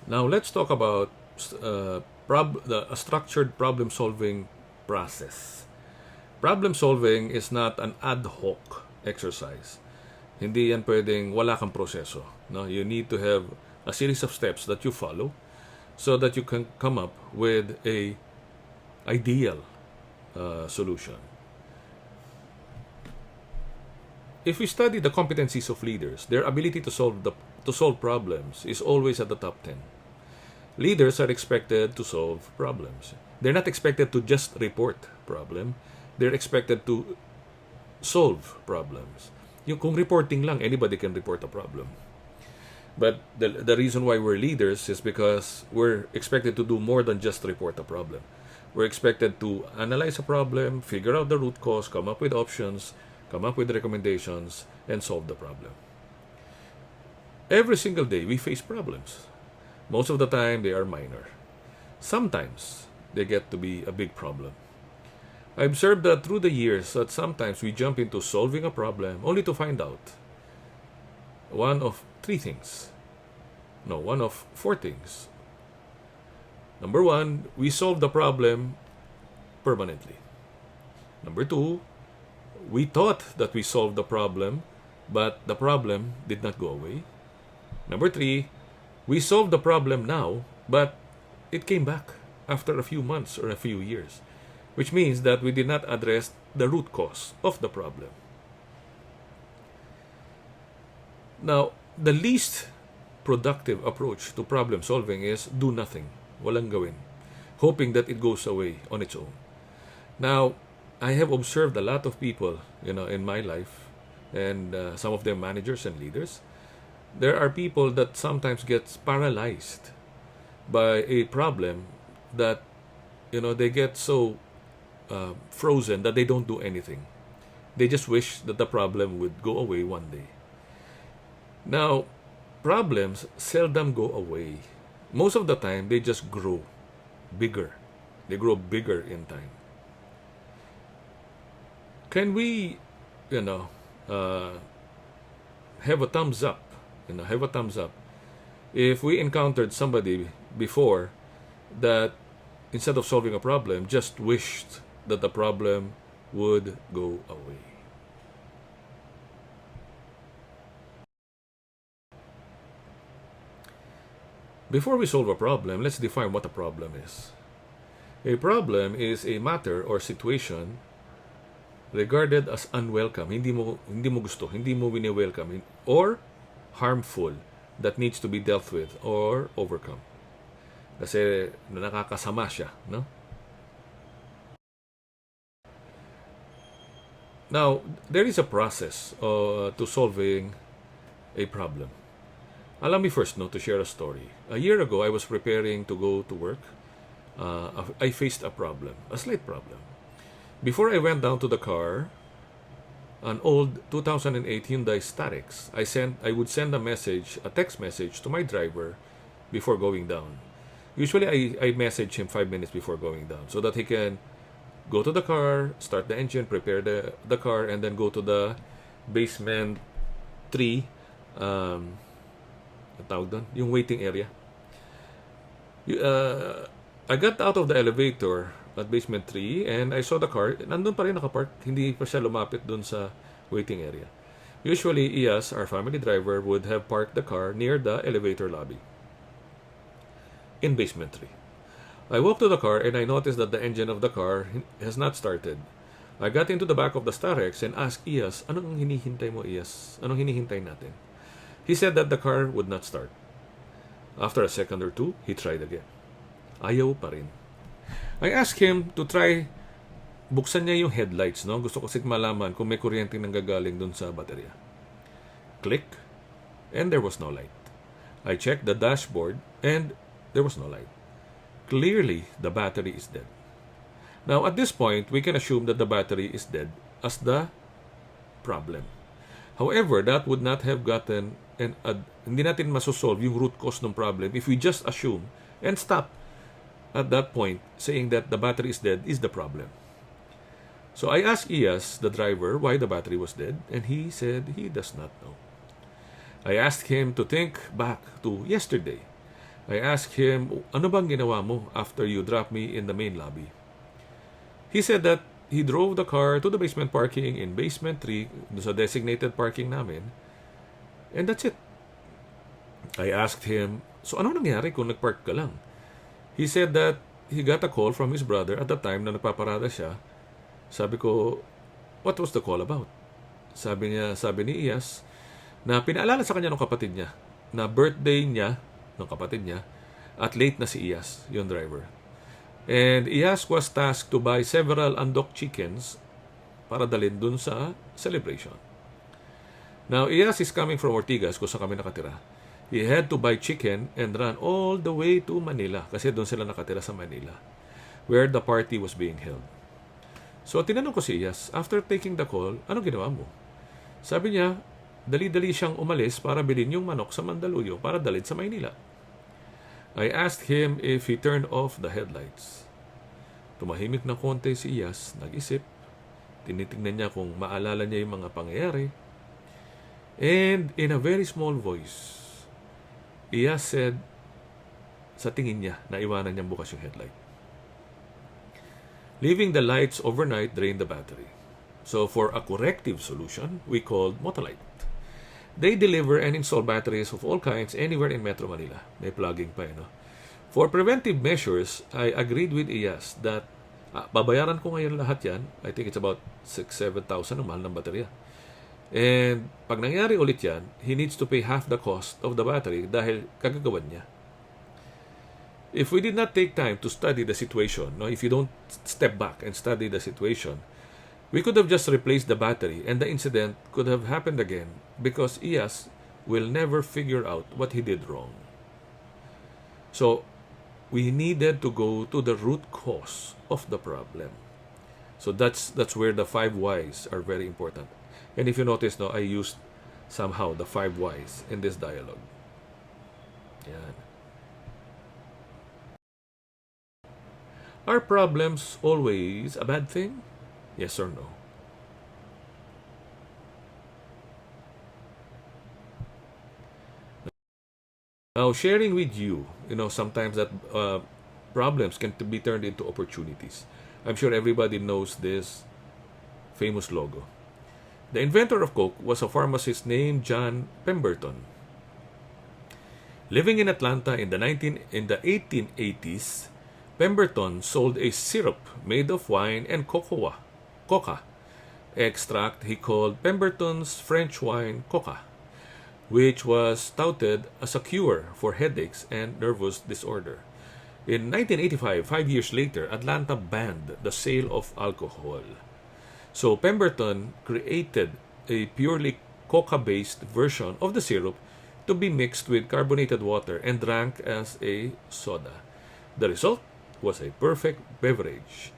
Now let's talk about a structured problem-solving process. Problem solving is not an ad hoc exercise. Hindi yan pwedeng wala kang proseso. No? You need to have a series of steps that you follow so that you can come up with a ideal solution. If we study the competencies of leaders, their ability to solve problems is always at the top 10. Leaders are expected to solve problems. They're not expected to just report problem. They're expected to solve problems. Kung reporting lang, anybody can report a problem. But the reason why we're leaders is because we're expected to do more than just report a problem. We're expected to analyze a problem, figure out the root cause, come up with options, come up with recommendations, and solve the problem. Every single day, we face problems. Most of the time, they are minor. Sometimes, they get to be a big problem. I observed that through the years that sometimes we jump into solving a problem only to find out one of four things. Number one, we solve the problem permanently. Number two, we thought that we solved the problem, but the problem did not go away. Number three, we solved the problem now, but it came back after a few months or a few years, which means that we did not address the root cause of the problem. Now, the least productive approach to problem solving is do nothing, walang gawin, hoping that it goes away on its own. Now, I have observed a lot of people, in my life, and some of them managers and leaders. There are people that sometimes get paralyzed by a problem that, they get so frozen that they don't do anything. They just wish that the problem would go away one day. Now, problems seldom go away. Most of the time, they just grow bigger. They grow bigger in time. Can we, have a thumbs up? Have a thumbs up if we encountered somebody before that instead of solving a problem, just wished that the problem would go away. Before we solve a problem, let's define what a problem is. A problem is a matter or situation regarded as unwelcome, hindi mo gusto, hindi mo wini-welcome, or harmful that needs to be dealt with or overcome. Kasi nakakasama siya, no? Now, there is a process to solving a problem. Allow me first, to share a story. A year ago, I was preparing to go to work. I faced a problem, a slight problem. Before I went down to the car, an old 2008 Hyundai Starex, I would send a text message to my driver before going down. Usually, I message him 5 minutes before going down so that he can go to the car, start the engine, prepare the car, and then go to the basement 3, tawag doon, yung waiting area. I got out of the elevator at basement 3 and I saw the car. Nandun pa rin nakapark. Hindi pa siya lumapit dun sa waiting area. Usually, Iyas, our family driver, would have parked the car near the elevator lobby in basement 3. I walked to the car and I noticed that the engine of the car has not started. I got into the back of the Starex and asked Iyas, anong hinihintay mo, Iyas? Anong hinihintay natin? He said that the car would not start. After a second or two, he tried again. Ayaw pa rin. I asked him to try buksan niya yung headlights, no? Gusto ko kasi malaman kung may kuryente nang gagaling dun sa baterya. Click, and there was no light. I checked the dashboard, and there was no light. Clearly, the battery is dead. Now, at this point, we can assume that the battery is dead as the problem. However, that would not have gotten, hindi natin masosolve yung root cause ng problem if we just assume and stop at that point saying that the battery is dead is the problem. So I asked Iyas, the driver, why the battery was dead, and he said he does not know. I asked him to think back to yesterday. I asked him, ano bang ginawa mo after you dropped me in the main lobby? He said that he drove the car to the basement parking in basement 3, sa designated parking namin, and that's it. I asked him, so ano nangyari kung nagpark ka lang? He said that he got a call from his brother at the time na nagpaparada siya. Sabi ko, what was the call about? Sabi ni Iyas, na pinaalala sa kanya ng kapatid niya, na birthday niya, ng kapatid niya, at late na si Iyas, yung driver. And Iyas was tasked to buy several undocked chickens para dalhin dun sa celebration. Now, Iyas is coming from Ortigas, kung saan kami nakatira. He had to buy chicken and run all the way to Manila kasi doon sila nakatira sa Manila, where the party was being held. So, tinanong ko si Iyas, after taking the call, ano ginawa mo? Sabi niya, dali-dali siyang umalis para bilhin yung manok sa Mandaluyong para dalhin sa Maynila. I asked him if he turned off the headlights. Tumahimik na konti si Iyas, nag-isip. Tinitingnan niya kung maalala niya yung mga pangyayari. And in a very small voice, Iyas said, sa tingin niya, naiwanan niyang bukas yung headlight. Leaving the lights overnight drained the battery. So for a corrective solution, we called Motolite. They deliver and install batteries of all kinds anywhere in Metro Manila. May plugging pa, no? For preventive measures, I agreed with Iyas that babayaran ko ngayon lahat yan. I think it's about 6,000-7,000 ang mahal ng baterya. And pag nangyari ulit yan, he needs to pay half the cost of the battery dahil kagagawan niya. If we did not take time to study the situation, no, if you don't step back and study the situation, we could have just replaced the battery and the incident could have happened again because Iyas will never figure out what he did wrong. So, we needed to go to the root cause of the problem. So that's where the 5 whys are very important. And if you notice, no, I used somehow the 5 whys in this dialogue. Yan. Are problems always a bad thing? Yes or no? Now, sharing with you, sometimes that problems can be turned into opportunities. I'm sure everybody knows this famous logo. The inventor of Coke was a pharmacist named John Pemberton. Living in Atlanta in the 1880s, Pemberton sold a syrup made of wine and coca extract he called Pemberton's French wine coca, which was touted as a cure for headaches and nervous disorder. In 1985, 5 years later, Atlanta banned the sale of alcohol. So Pemberton created a purely coca-based version of the syrup to be mixed with carbonated water and drank as a soda. The result was a perfect beverage,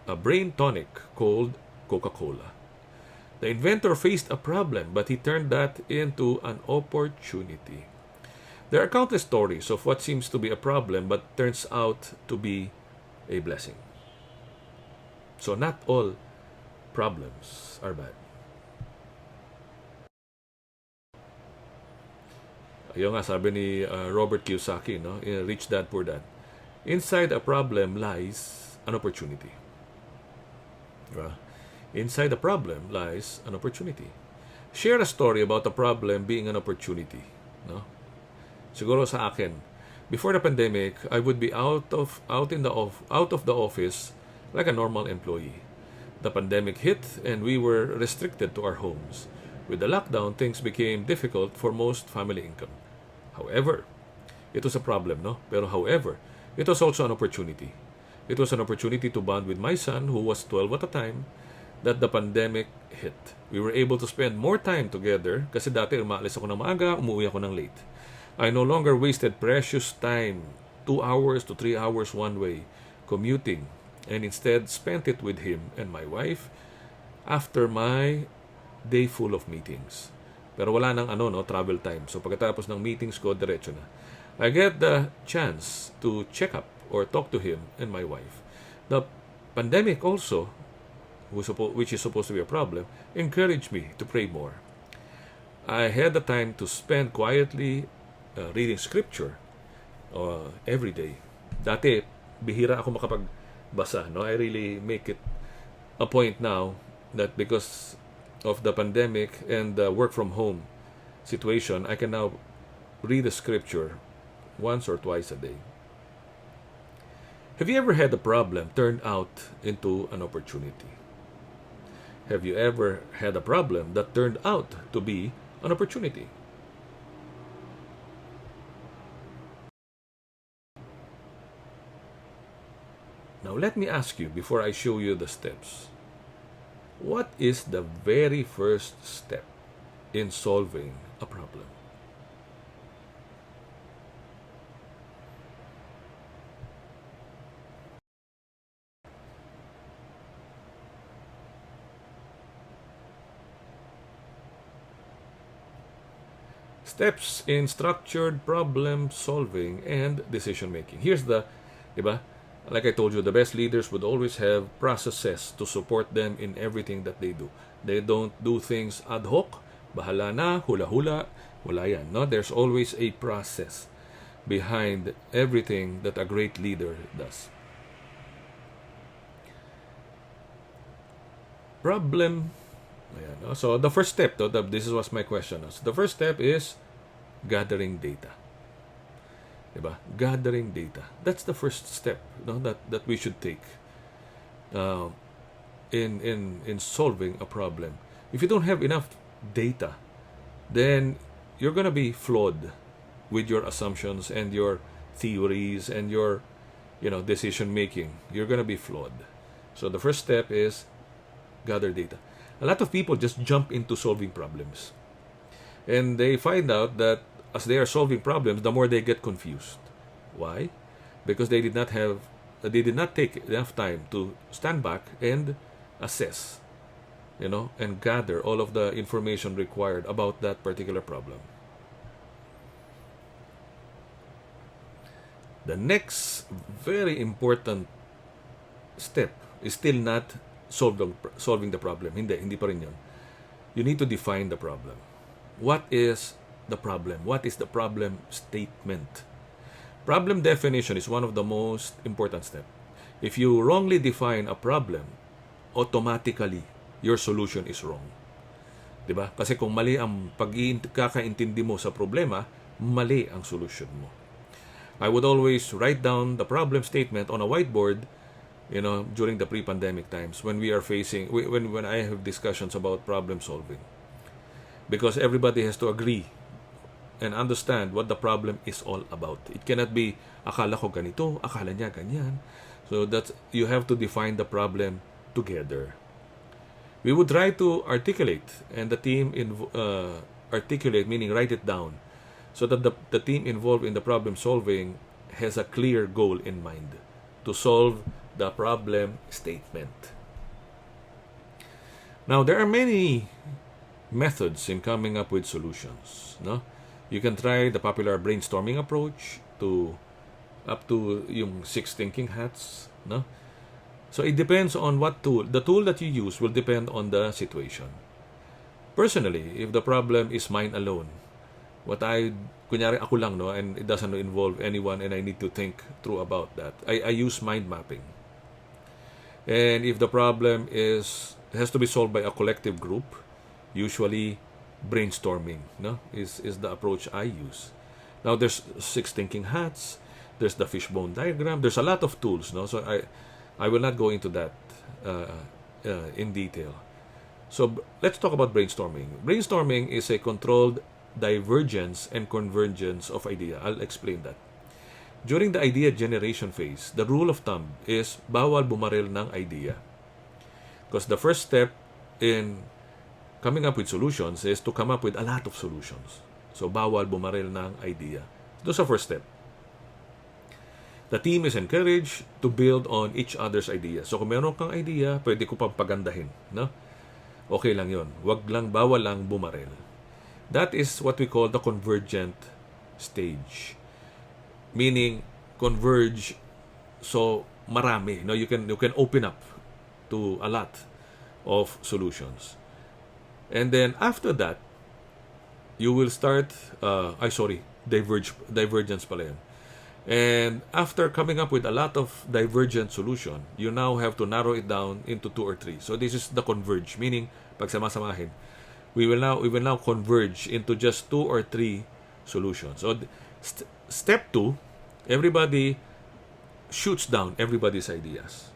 a brain tonic called Coca-Cola. The inventor faced a problem, but he turned that into an opportunity. There are countless stories of what seems to be a problem but turns out to be a blessing. So not all problems are bad. Ayun nga, sabi ni Robert Kiyosaki, no? In Rich Dad, Poor Dad. Inside a problem lies an opportunity. Diba? Inside a problem lies an opportunity. Share a story about a problem being an opportunity. No? Siguro sa akin, before the pandemic, I would be out of the office like a normal employee. The pandemic hit and we were restricted to our homes. With the lockdown, things became difficult for most family income. However, it was a problem, no? Pero however, it was also an opportunity. It was an opportunity to bond with my son, who was 12 at the time, that the pandemic hit. We were able to spend more time together kasi dati umaalis ako ng maaga, umuwi ako ng late. I no longer wasted precious time, 2 hours to 3 hours one way, commuting, and instead spent it with him and my wife after my day full of meetings. Pero wala nang travel time. So pagkatapos ng meetings ko, diretso na. I get the chance to check up or talk to him and my wife. The pandemic also, which is supposed to be a problem, encouraged me to pray more. I had the time to spend quietly reading scripture every day. Dati, bihira ako makapagbasa. No? I really make it a point now that because of the pandemic and the work from home situation, I can now read the scripture once or twice a day. Have you ever had a problem turned out into an opportunity? Have you ever had a problem that turned out to be an opportunity? Now, let me ask you before I show you the steps. What is the very first step in solving a problem? Steps in structured problem solving and decision making. Here's the, diba? Like I told you, the best leaders would always have processes to support them in everything that they do. They don't do things ad hoc, bahala na, hula-hula, wala yan. No? There's always a process behind everything that a great leader does. Problem. Ayan, no? So the first step, this was my question. So the first step is gathering data. Diba? Gathering data. That's the first step, no, that we should take in solving a problem. If you don't have enough data, then you're gonna be flawed with your assumptions and your theories and your decision making. You're gonna be flawed. So the first step is gather data. A lot of people just jump into solving problems, and they find out that as they are solving problems, the more they get confused. Why? Because they did not take enough time to stand back and assess, and gather all of the information required about that particular problem. The next very important step is still not solving the problem. Hindi pa rin yun. You need to define the problem. What is the problem? What is the problem statement? Problem definition is one of the most important steps. If you wrongly define a problem, automatically your solution is wrong. Diba? Kasi kung mali ang pagkakaintindi mo sa problema, mali ang solution mo. I would always write down the problem statement on a whiteboard, during the pre-pandemic times when we are facing, when I have discussions about problem solving. Because everybody has to agree and understand what the problem is all about. It cannot be, akala ko ganito, akala niya ganyan. So that you have to define the problem together. We would try to articulate, and the team articulate, meaning write it down, so that the team involved in the problem solving has a clear goal in mind to solve the problem statement. Now, there are many methods in coming up with solutions. No, you can try the popular brainstorming approach up to yung 6 thinking hats. No, so it depends on what tool. The tool that you use will depend on the situation. Personally, if the problem is mine alone, kunyari ako lang, no, and it doesn't involve anyone, and I need to think through about that, I use mind mapping. And if the problem has to be solved by a collective group, usually brainstorming, is the approach I use. Now, there's 6 thinking hats, there's the fishbone diagram, there's a lot of tools, so I will not go into that in detail. So let's talk about brainstorming. Brainstorming is a controlled divergence and convergence of idea. I'll explain that. During the idea generation phase, the rule of thumb is bawal bumaril ng idea. Because the first step in coming up with solutions is to come up with a lot of solutions. So bawal bumaril ng idea. That's the first step. The team is encouraged to build on each other's ideas. So kung meron kang idea, pwede ko pang pagandahin. No? Okay lang yun. Bawal lang bumaril. That is what we call the convergent stage. Meaning, converge, so marami. You can open up to a lot of solutions. And then after that, you will start, divergence pala yun. And after coming up with a lot of divergent solution, you now have to narrow it down into 2 or 3. So this is the converge, meaning pag sama-samahin, we will now converge into just 2 or 3 solutions. So step 2, everybody shoots down everybody's ideas.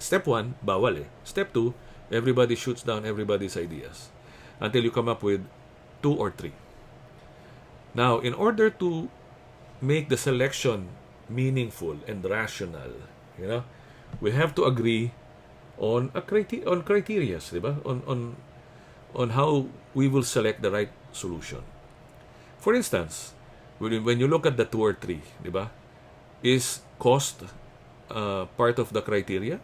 Step 1, bawal eh. Step 2, everybody shoots down everybody's ideas until you come up with 2 or 3. Now, in order to make the selection meaningful and rational, we have to agree on criteria, di ba? On how we will select the right solution. For instance, when you look at the 2 or 3, di ba? Is cost part of the criteria?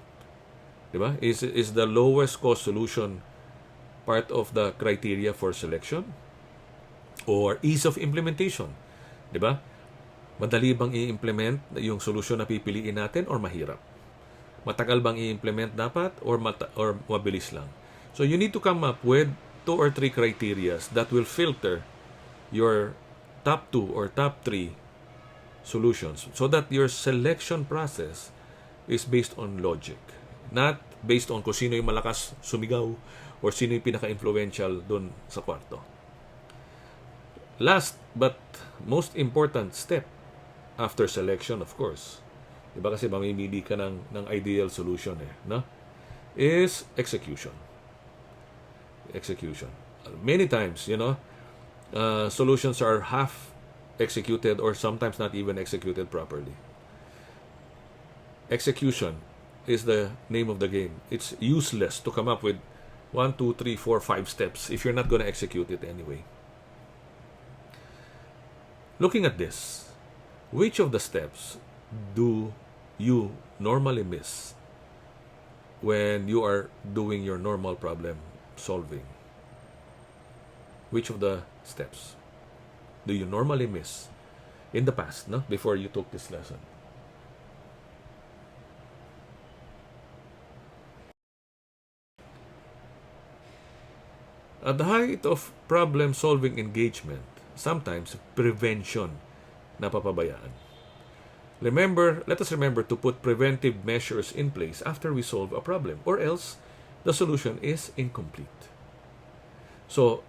Di ba? Is the lowest cost solution part of the criteria for selection? Or ease of implementation? Di ba? Madali bang i-implement yung solution na pipiliin natin or mahirap? Matagal bang i-implement dapat or mabilis lang? So you need to come up with 2 or 3 criteria that will filter your top 2 or top 3 solutions so that your selection process is based on logic, not based on kung sino yung malakas sumigaw or sino yung pinaka-influential dun sa kwarto. Last but most important step after selection, of course, diba kasi mamimili ka ng ideal solution no? Is execution. Many times, solutions are half executed or sometimes not even executed properly. Execution is the name of the game. It's useless to come up with 1, 2, 3, 4, 5 steps if you're not going to execute it anyway. Looking at this, which of the steps do you normally miss when you are doing your normal problem solving? Which of the steps do you normally miss in the past, before you took this lesson? At the height of problem-solving engagement, sometimes prevention napapabayaan. Let us remember to put preventive measures in place after we solve a problem, or else the solution is incomplete. So,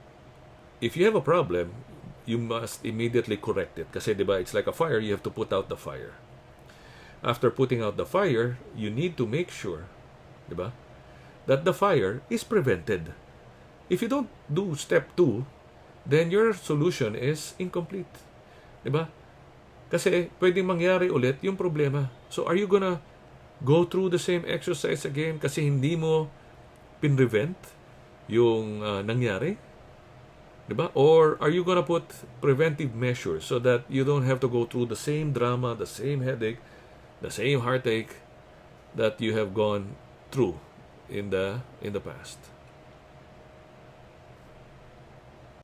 if you have a problem, you must immediately correct it. Kasi, diba, it's like a fire, you have to put out the fire. After putting out the fire, you need to make sure, diba, that the fire is prevented. If you don't do step 2, then your solution is incomplete. Diba? Kasi pwedeng mangyari ulit yung problema. So are you gonna go through the same exercise again kasi hindi mo pinrevent yung nangyari? Diba? Or are you gonna put preventive measures so that you don't have to go through the same drama, the same headache, the same heartache that you have gone through in the past?